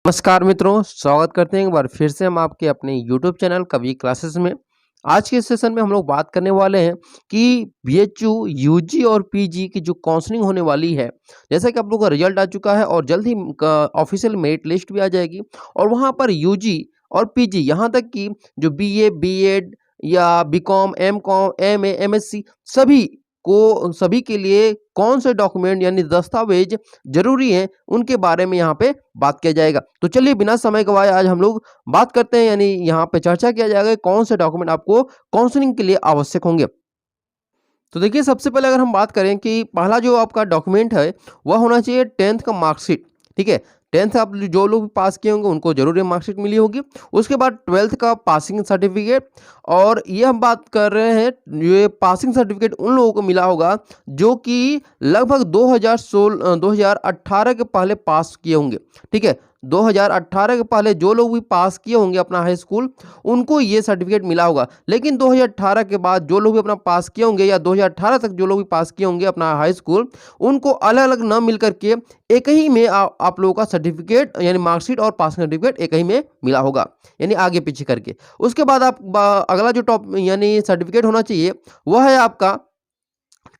नमस्कार मित्रों, स्वागत करते हैं एक बार फिर से हम आपके अपने यूट्यूब चैनल कवि क्लासेस में। आज के सेशन में हम लोग बात करने वाले हैं कि बीएचयू, यूजी और पीजी की जो काउंसलिंग होने वाली है। जैसा कि आप लोगों का रिजल्ट आ चुका है और जल्द ही ऑफिशियल मेरिट लिस्ट भी आ जाएगी और वहाँ पर यूजी और पीजी यहाँ तक कि जो बीए, बीएड या बीकॉम, एमकॉम, एमए, एमएससी सभी के लिए कौन से डॉक्यूमेंट यानी दस्तावेज ज़रूरी हैं, उनके बारे में यहाँ पे बात किया जाएगा। तो चलिए बिना समय गवाए आज हम लोग बात करते हैं, यानी यहाँ पे चर्चा किया जाएगा कि कौन से डॉक्यूमेंट आपको काउंसलिंग के लिए आवश्यक होंगे। तो देखिए, सबसे पहले अगर हम बात करें कि पहला जो आपका डॉक्यूमेंट है वह होना चाहिए 10th का मार्कशीट। ठीक है, 10th आप जो लोग भी पास किए होंगे उनको जरूर ये मार्कशीट मिली होगी। उसके बाद 12th का पासिंग सर्टिफिकेट, और ये हम बात कर रहे हैं ये पासिंग सर्टिफिकेट उन लोगों को मिला होगा जो कि लगभग 2018 के पहले पास किए होंगे। ठीक है, 2018 के पहले जो लोग भी पास किए होंगे अपना हाई स्कूल, उनको ये सर्टिफिकेट मिला होगा। लेकिन 2018 के बाद जो लोग भी अपना पास किए होंगे या 2018 तक जो लोग भी पास किए होंगे अपना हाई स्कूल, उनको अलग अलग न मिल करके एक ही में आप लोगों का सर्टिफिकेट यानी मार्कशीट और पासिंग सर्टिफिकेट एक ही में मिला होगा, यानी आगे पीछे करके। उसके बाद अगला जो टॉप यानी सर्टिफिकेट होना चाहिए वह है आपका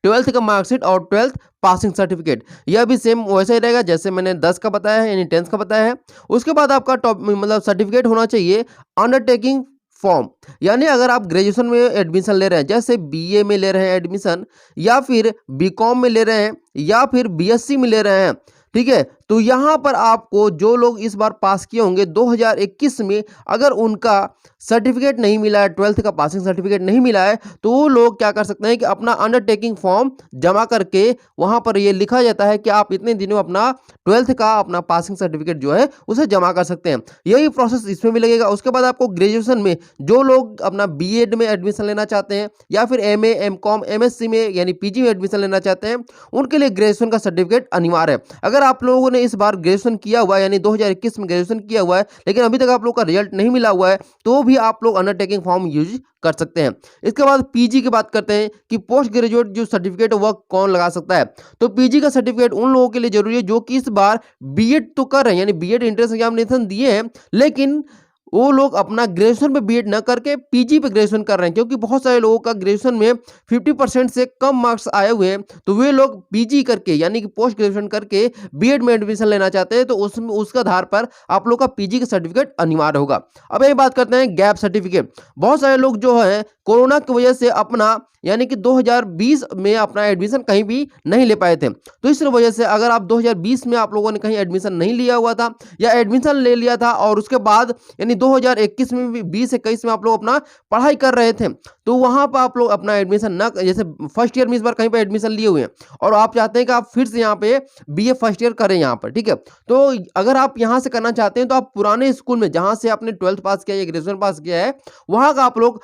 12th का मार्कशीट और 12th पासिंग सर्टिफिकेट। यह भी सेम वैसे ही रहेगा जैसे मैंने 10 का बताया है, यानी 10th का बताया है। उसके बाद आपका टॉप मतलब सर्टिफिकेट होना चाहिए अंडरटेकिंग फॉर्म, यानी अगर आप ग्रेजुएशन में एडमिशन ले रहे हैं, जैसे बीए में ले रहे हैं एडमिशन, या फिर बीकॉम में ले रहे हैं, या फिर बीएससी में ले रहे हैं। ठीक है, तो यहाँ पर आपको जो लोग इस बार पास किए होंगे 2021 में, अगर उनका सर्टिफिकेट नहीं मिला है, 12th का पासिंग सर्टिफिकेट नहीं मिला है, तो वो लोग क्या कर सकते हैं कि अपना अंडरटेकिंग फॉर्म जमा करके वहाँ पर ये लिखा जाता है कि आप इतने दिनों अपना 12th का अपना पासिंग सर्टिफिकेट जो है उसे जमा कर सकते हैं। यही प्रोसेस इसमें भी लगेगा। उसके बाद आपको ग्रेजुएशन में जो लोग अपना बीएड में एडमिशन लेना चाहते हैं, या फिर एमए, एमकॉम, एमएससी में यानी पीजी में एडमिशन लेना चाहते हैं, उनके लिए ग्रेजुएशन का सर्टिफिकेट अनिवार्य है। अगर आप लोगों ने इस बार ग्रेजुएशन किया हुआ है, यानी 2021 में ग्रेजुएशन किया हुआ है, लेकिन अभी तक आप लोग का रिजल्ट नहीं मिला हुआ है, तो भी आप लोग अंडरटेकिंग फॉर्म यूज कर सकते हैं। इसके बाद पीजी की बात करते हैं कि पोस्ट ग्रेजुएट जो सर्टिफिकेट वह कौन लगा सकता है। तो पीजी का सर्टिफिकेट उन लोगों के लिए जरूरी है जो कि इस बार बीएड तो कर रहे हैं, यानी बीएड एंट्रेंस एग्जामिनेशन दिए हैं, लेकिन वो लोग अपना ग्रेजुएशन पे बीएड न करके पीजी पे ग्रेजुएशन कर रहे हैं, क्योंकि बहुत सारे लोगों का ग्रेजुएशन में 50% से कम मार्क्स आए हुए हैं, तो वे लोग पीजी करके यानी कि पोस्ट ग्रेजुएशन करके बीएड में एडमिशन लेना चाहते हैं, तो उसमें उसके आधार पर आप लोग का पीजी का सर्टिफिकेट अनिवार्य होगा। अब ये बात करते हैं गैप सर्टिफिकेट। बहुत सारे लोग जो है कोरोना की वजह से अपना यानी कि 2020 में अपना एडमिशन कहीं भी नहीं ले पाए थे, तो इस वजह से अगर आप 2020 में आप लोगों ने कहीं एडमिशन नहीं लिया हुआ था या एडमिशन ले लिया था और उसके बाद यानी 2021 में भी 20-21 में आप लोग अपना पढ़ाई कर रहे थे, तो वहां पर आप लोग अपना एडमिशन ना, जैसे फर्स्ट ईयर में इस बार कहीं पर एडमिशन लिए हुए हैं और आप चाहते हैं कि आप फिर से यहाँ पे बीए फर्स्ट ईयर करें यहाँ पर। ठीक है, तो अगर आप यहाँ से करना चाहते हैं तो आप पुराने स्कूल में जहाँ से आपने 12th पास किया या ग्रेजुएशन पास किया है, वहाँ का आप लोग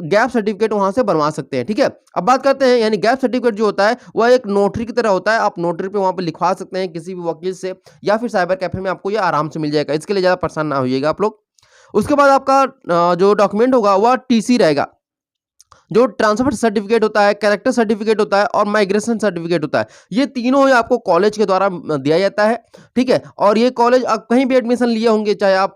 गैप सर्टिफिकेट वहाँ से बनवा सकते हैं। ठीक है, अब बात करते हैं यानी गैप सर्टिफिकेट जो होता है वह एक नोटरी की तरह होता है। आप नोटरी पे वहाँ पे लिखवा सकते हैं किसी भी वकील से, या फिर साइबर कैफे में आपको ये आराम से मिल जाएगा। इसके लिए ज़्यादा परेशान ना होइएगा आप लोग। उसके बाद आपका जो डॉक्यूमेंट होगा वह टीसी रहेगा, जो ट्रांसफर सर्टिफिकेट होता है, कैरेक्टर सर्टिफिकेट होता है और माइग्रेशन सर्टिफिकेट होता है। ये तीनों ही आपको कॉलेज के द्वारा दिया जाता है। ठीक है, और ये कॉलेज आप कहीं भी एडमिशन लिए होंगे, चाहे आप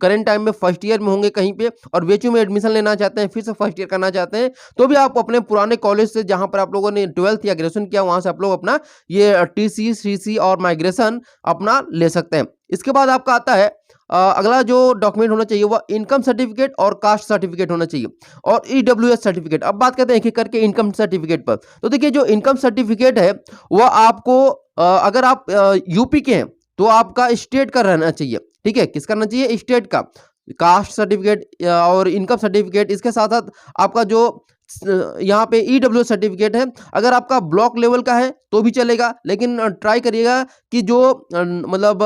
करंट टाइम में फर्स्ट ईयर में होंगे कहीं पे और बीएचयू में एडमिशन लेना चाहते हैं, फिर से फर्स्ट ईयर करना चाहते हैं, तो भी आप अपने पुराने कॉलेज से जहां पर आप लोगों ने 12th या ग्रेजुएशन किया वहां से आप लोग अपना ये टीसी, सीसी और माइग्रेशन अपना ले सकते हैं। इसके बाद आपका आता है अगला जो डॉक्यूमेंट होना चाहिए वह इनकम सर्टिफिकेट और कास्ट सर्टिफिकेट होना चाहिए, और ईडब्ल्यूएस सर्टिफिकेट। अब बात करते हैं एक एक करके इनकम सर्टिफिकेट पर। तो देखिए, जो इनकम सर्टिफिकेट है वह आपको अगर आप यूपी के हैं तो आपका स्टेट का रहना चाहिए। ठीक है, किसका रहना चाहिए? स्टेट का। कास्ट सर्टिफिकेट और इनकम सर्टिफिकेट, इसके साथ साथ आपका जो यहाँ पे ईडब्ल्यू सर्टिफिकेट है, अगर आपका ब्लॉक लेवल का है तो भी चलेगा, लेकिन ट्राई करिएगा कि जो मतलब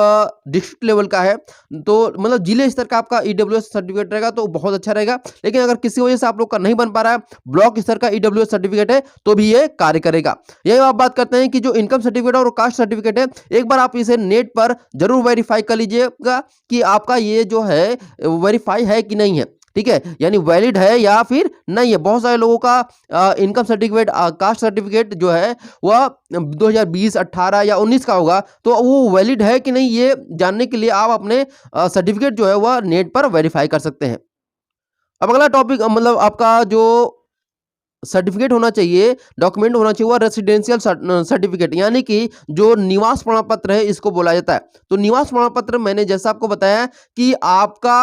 डिस्ट्रिक्ट लेवल का है, तो मतलब जिले स्तर का आपका ईडब्ल्यू सर्टिफिकेट रहेगा तो बहुत अच्छा रहेगा। लेकिन अगर किसी वजह से आप लोग का नहीं बन पा रहा है, ब्लॉक स्तर का ईडब्ल्यू सर्टिफिकेट है, तो भी ये कार्य करेगा। यही आप बात करते हैं कि जो इनकम सर्टिफिकेट और कास्ट सर्टिफिकेट है, एक बार आप इसे नेट पर जरूर वेरीफाई कर लीजिएगा कि आपका ये जो है वेरीफाई है कि नहीं है। ठीक है, यानी वैलिड है या फिर नहीं है। बहुत सारे लोगों का इनकम सर्टिफिकेट, कास्ट सर्टिफिकेट जो है वह 2020, 18 या 19 का होगा, तो वो वैलिड है कि नहीं ये जानने के लिए आप अपने सर्टिफिकेट जो है वह नेट पर वेरीफाई कर सकते हैं। अब अगला टॉपिक मतलब आपका जो सर्टिफिकेट होना चाहिए, डॉक्यूमेंट होना चाहिए, वो रेसिडेंशियल सर्टिफिकेट, यानी कि जो निवास प्रमाण पत्र है इसको बोला जाता है। तो निवास प्रमाण पत्र मैंने जैसा आपको बताया कि आपका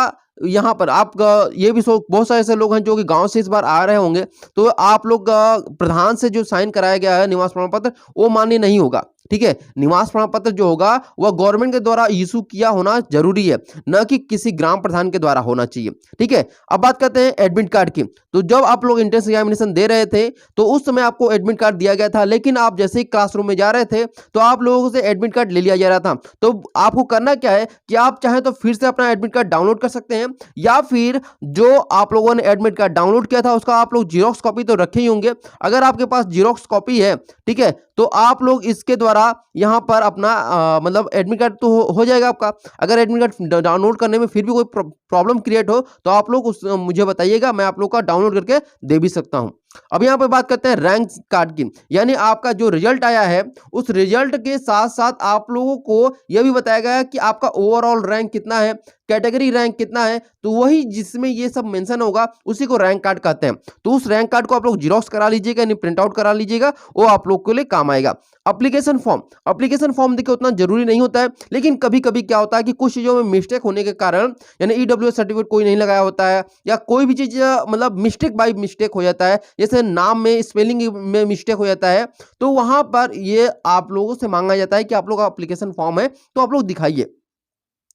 यहाँ पर आप ये भी बहुत सारे ऐसे लोग हैं जो कि गांव से इस बार आ रहे होंगे, तो आप लोग प्रधान से जो साइन कराया गया है निवास प्रमाण पत्र वो मान्य नहीं होगा। ठीक है, निवास प्रमाण पत्र जो होगा वह गवर्नमेंट के द्वारा इशू किया होना जरूरी है, न कि किसी ग्राम प्रधान के द्वारा होना चाहिए। ठीक है, अब बात करते हैं एडमिट कार्ड की। तो जब आप लोग एंट्रेंस एग्जामिनेशन दे रहे थे तो उस समय आपको एडमिट कार्ड दिया गया था, लेकिन आप जैसे ही क्लासरूम में जा रहे थे तो आप लोगों से एडमिट कार्ड ले लिया जा रहा था। तो आपको करना क्या है कि आप चाहें तो फिर से अपना एडमिट कार्ड डाउनलोड कर सकते हैं, या फिर जो आप लोगों ने एडमिट कार्ड डाउनलोड किया था उसका आप लोग जीरोक्स कॉपी तो रखे ही होंगे। अगर आपके पास जीरोक्स कॉपी है, ठीक है, तो आप लोग इसके द्वारा यहां पर अपना मतलब एडमिट कार्ड तो हो जाएगा आपका। अगर एडमिट कार्ड डाउनलोड करने में फिर भी कोई प्रॉब्लम क्रिएट हो तो आप लोग मुझे बताइएगा, मैं आप लोग का डाउनलोड करके दे भी सकता हूं। अब यहाँ पे बात करते हैं रैंक कार्ड की, यानी आपका जो रिजल्ट आया है उस रिजल्ट के साथ साथ आप लोगों को यह भी बताया गया है कि आपका ओवरऑल रैंक कितना है, कैटेगरी रैंक कितना है, तो वही जिसमें ये सब मेंशन होगा उसी को रैंक कार्ड कहते हैं। तो उस रैंक कार्ड को आप लोग जीरोक्स करा लीजिएगा, यानी प्रिंट आउट करा लीजिएगा, वो आप लोग के लिए काम आएगा। एप्लीकेशन फॉर्म देखिए उतना जरूरी नहीं होता है, लेकिन कभी कभी क्या होता है कि कुछ चीजों में मिस्टेक होने के कारण, यानी ईडब्ल्यूएस सर्टिफिकेट कोई नहीं लगाया होता है, या कोई भी चीज मतलब मिस्टेक बाय मिस्टेक हो जाता है, जैसे नाम में स्पेलिंग में मिस्टेक हो जाता है, तो वहां पर ये आप लोगों से मांगा जाता है कि आप लोग का एप्लीकेशन फॉर्म है तो आप लोग दिखाइए।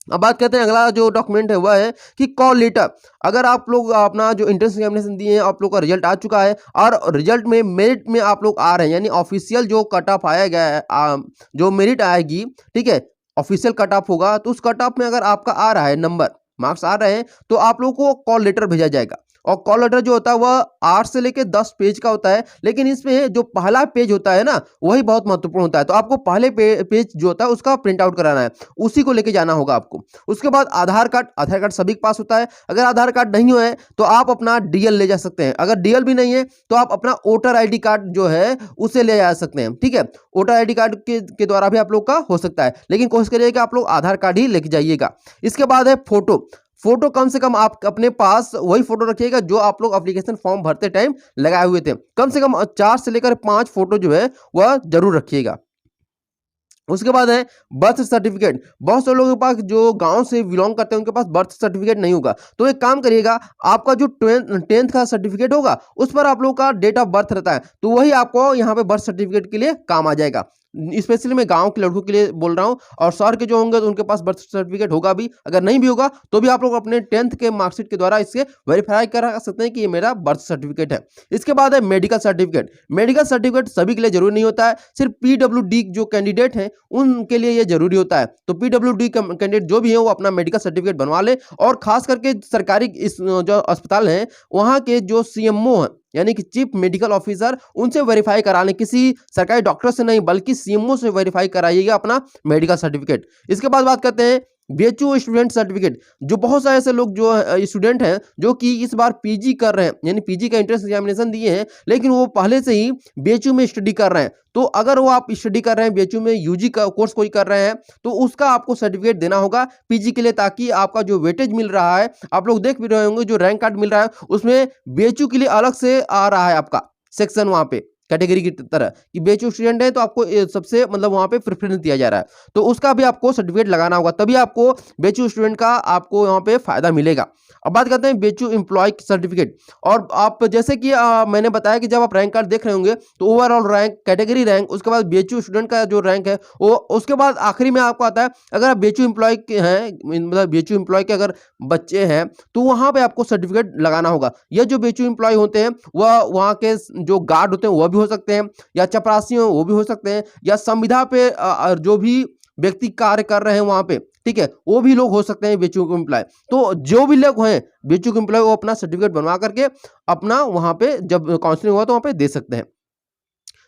अब बात करते हैं अगला जो डॉक्यूमेंट है वह है कि कॉल लेटर। अगर आप लोग अपना जो एंट्रेंस एग्जामिनेशन दिए हैं, आप लोग का रिजल्ट आ चुका है और रिजल्ट में मेरिट में आप लोग आ रहे हैं, यानी ऑफिशियल जो कट ऑफ आया गया है, जो मेरिट आएगी, ठीक है, ऑफिशियल कट ऑफ होगा, तो उस कट ऑफ में अगर आपका आ रहा है नंबर, मार्क्स आ रहे हैं, तो आप लोगों को कॉल लेटर भेजा जाएगा। और कॉल लेटर जो होता है वह 8 से लेकर 10 पेज का होता है, लेकिन इसमें जो पहला पेज होता है ना वही बहुत महत्वपूर्ण होता है। तो आपको पहले पेज जो होता है उसका प्रिंट आउट कराना है, उसी को लेके जाना होगा आपको। उसके बाद आधार कार्ड सभी के पास होता है। अगर आधार कार्ड नहीं है तो आप अपना डीएल ले जा सकते हैं। अगर डीएल भी नहीं है तो आप अपना वोटर आईडी कार्ड जो है उसे ले जा सकते हैं। ठीक है, वोटर आईडी कार्ड के द्वारा भी आप लोग का हो सकता है, लेकिन कोशिश करिएगा कि आप लोग आधार कार्ड ही लेके जाइएगा। इसके बाद है फोटो कम से कम आप अपने पास वही फोटो रखिएगा जो आप लोग एप्लीकेशन फॉर्म भरते टाइम लगाए हुए थे। कम से कम 4 से लेकर 5 फोटो जो है वह जरूर रखिएगा। उसके बाद है बर्थ सर्टिफिकेट। बहुत से लोगों के पास जो गांव से बिलोंग करते हैं उनके पास बर्थ सर्टिफिकेट नहीं होगा, तो एक काम करिएगा, आपका जो 10th का सर्टिफिकेट होगा उस पर आप लोगों का डेट ऑफ बर्थ रहता है, तो वही आपको यहाँ पे बर्थ सर्टिफिकेट के लिए काम आ जाएगा। स्पेशली मैं गांव के लड़कों के लिए बोल रहा हूं, और शहर के जो होंगे तो उनके पास बर्थ सर्टिफिकेट होगा भी, अगर नहीं भी होगा तो भी आप लोग अपने 10th के मार्कशीट के द्वारा इसके वेरीफाई कर सकते हैं कि ये मेरा बर्थ सर्टिफिकेट है। इसके बाद है मेडिकल सर्टिफिकेट। मेडिकल सर्टिफिकेट सभी के लिए जरूरी नहीं होता है, सिर्फ पीडब्ल्यूडी जो कैंडिडेट हैं उनके लिए ये जरूरी होता है। तो पीडब्ल्यूडी कैंडिडेट जो भी है वो अपना मेडिकल सर्टिफिकेट बनवा ले, और खास करके सरकारी जो अस्पताल है वहां के जो सीएमओ है, यानी कि चीफ मेडिकल ऑफिसर, उनसे वेरीफाई करा लें, किसी सरकारी डॉक्टर से नहीं बल्कि सीएमओ से वेरीफाई कराइएगा अपना मेडिकल सर्टिफिकेट। इसके बाद बात करते हैं बीएचयू स्टूडेंट सर्टिफिकेट। जो बहुत सारे ऐसे लोग जो स्टूडेंट हैं जो कि इस बार पीजी कर रहे हैं, यानी पीजी का एंट्रेंस एग्जामिनेशन दिए हैं, लेकिन वो पहले से ही बीएचयू में स्टडी कर रहे हैं, तो अगर वो आप स्टडी कर रहे हैं बीएचयू में, यूजी का कोर्स कोई कर रहे हैं, तो उसका आपको सर्टिफिकेट देना होगा पीजी के लिए, ताकि आपका जो वेटेज मिल रहा है, आप लोग देख भी रहे होंगे जो रैंक कार्ड मिल रहा है उसमें बीएचयू के लिए अलग से आ रहा है आपका सेक्शन, वहां पे कैटेगरी की तरह कि बीएचयू स्टूडेंट है तो आपको सबसे मतलब वहां पे प्रेफरेंस दिया जा रहा है, तो उसका भी आपको सर्टिफिकेट लगाना होगा, तभी आपको बीएचयू स्टूडेंट का आपको यहाँ पे फायदा मिलेगा। अब बात करते हैं बीएचयू एम्प्लॉय सर्टिफिकेट। और आप जैसे कि मैंने बताया कि जब आप रैंक कार्ड देख रहे होंगे तो ओवरऑल रैंक, कैटेगरी रैंक, उसके बाद बीएचयू स्टूडेंट का जो रैंक है वो, उसके बाद आखिरी में आपको आता है अगर आप बीएचयू एम्प्लॉय हैं, मतलब बीएचयू एम्प्लॉय के अगर बच्चे हैं तो वहां पे आपको सर्टिफिकेट लगाना होगा। यह जो बीएचयू एम्प्लॉय होते हैं वह वहां के जो गार्ड होते हैं वह भी हो सकते हैं, या चपरासी हो वो भी हो सकते हैं, या संविदा पे जो भी व्यक्ति कार्य कर रहे हैं वहां पे, ठीक है, वो भी लोग हो सकते हैं बीएचयू एम्प्लॉय। तो जो भी लोग हैं बीएचयू एम्प्लॉय वो अपना सर्टिफिकेट बनवा करके अपना वहां पे जब काउंसलिंग हुआ तो वहां पे दे सकते हैं।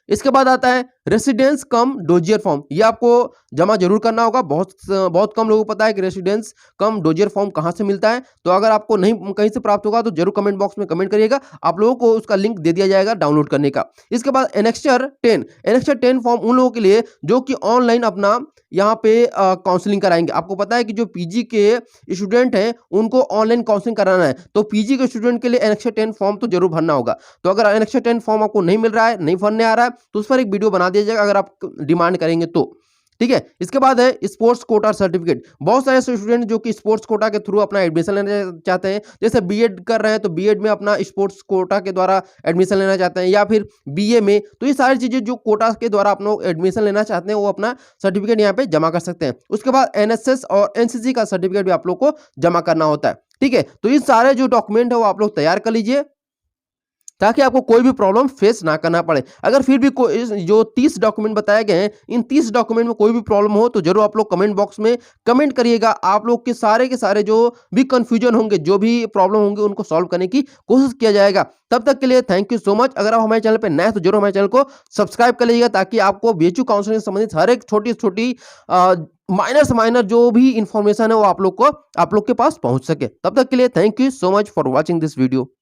इसके बाद आता है रेसिडेंस कम डोजियर फॉर्म। ये आपको जमा जरूर करना होगा। बहुत कम लोगों को पता है कि रेसिडेंस कम डोजियर फॉर्म कहाँ से मिलता है। तो अगर आपको नहीं कहीं से प्राप्त होगा तो जरूर कमेंट बॉक्स में कमेंट करिएगा, आप लोगों को उसका लिंक दे दिया जाएगा डाउनलोड करने का। इसके बाद एनेक्स्चर 10 फॉर्म उन लोगों के लिए जो कि ऑनलाइन अपना यहाँ पे काउंसलिंग कराएंगे। आपको पता है कि जो पीजी के स्टूडेंट हैं उनको ऑनलाइन काउंसलिंग कराना है, तो पीजी के स्टूडेंट के लिए एनेक्स्चर 10 फॉर्म तो जरूर भरना होगा। तो अगर एनेक्स्चर 10 फॉर्म आपको नहीं मिल रहा है, नहीं भरने आ रहा है, तो उस पर एक वीडियो बना दिया जाएगा अगर आप डिमांड करेंगे तो। ठीक है। इसके बाद है स्पोर्ट्स कोटा सर्टिफिकेट। बहुत सारे स्टूडेंट जो कि स्पोर्ट्स कोटा के थ्रू अपना एडमिशन लेना चाहते हैं, जैसे बीएड कर रहे हैं तो बीएड में अपना स्पोर्ट्स कोटा के द्वारा एडमिशन लेना चाहते हैं, या फिर बीए में, तो ये सारी चीजें जो कोटा के द्वारा आप लोग एडमिशन लेना चाहते हैं वो अपना सर्टिफिकेट यहाँ पे जमा कर सकते हैं। उसके बाद एनएसएस और एनसीसी का सर्टिफिकेट भी आप लोग को जमा करना होता है। ठीक है। तो ये सारे जो डॉक्यूमेंट है वो आप लोग तैयार कर लीजिए ताकि आपको कोई भी प्रॉब्लम फेस ना करना पड़े। अगर फिर भी जो 30 डॉक्यूमेंट बताए गए हैं, इन 30 डॉक्यूमेंट में कोई भी प्रॉब्लम हो तो जरूर आप लोग कमेंट बॉक्स में कमेंट करिएगा। आप लोग के सारे जो भी कंफ्यूजन होंगे, जो भी प्रॉब्लम होंगे, उनको सॉल्व करने की कोशिश किया जाएगा। तब तक के लिए थैंक यू सो मच। अगर आप हमारे चैनल पर नए हैं तो जरूर हमारे चैनल को सब्सक्राइब कर लीजिएगा ताकि आपको बीएचयू काउंसलिंग से संबंधित हर एक छोटी माइनर से माइनर जो भी इंफॉर्मेशन है वो आप लोग के पास पहुंच सके। तब तक के लिए thank you so much for watching this video.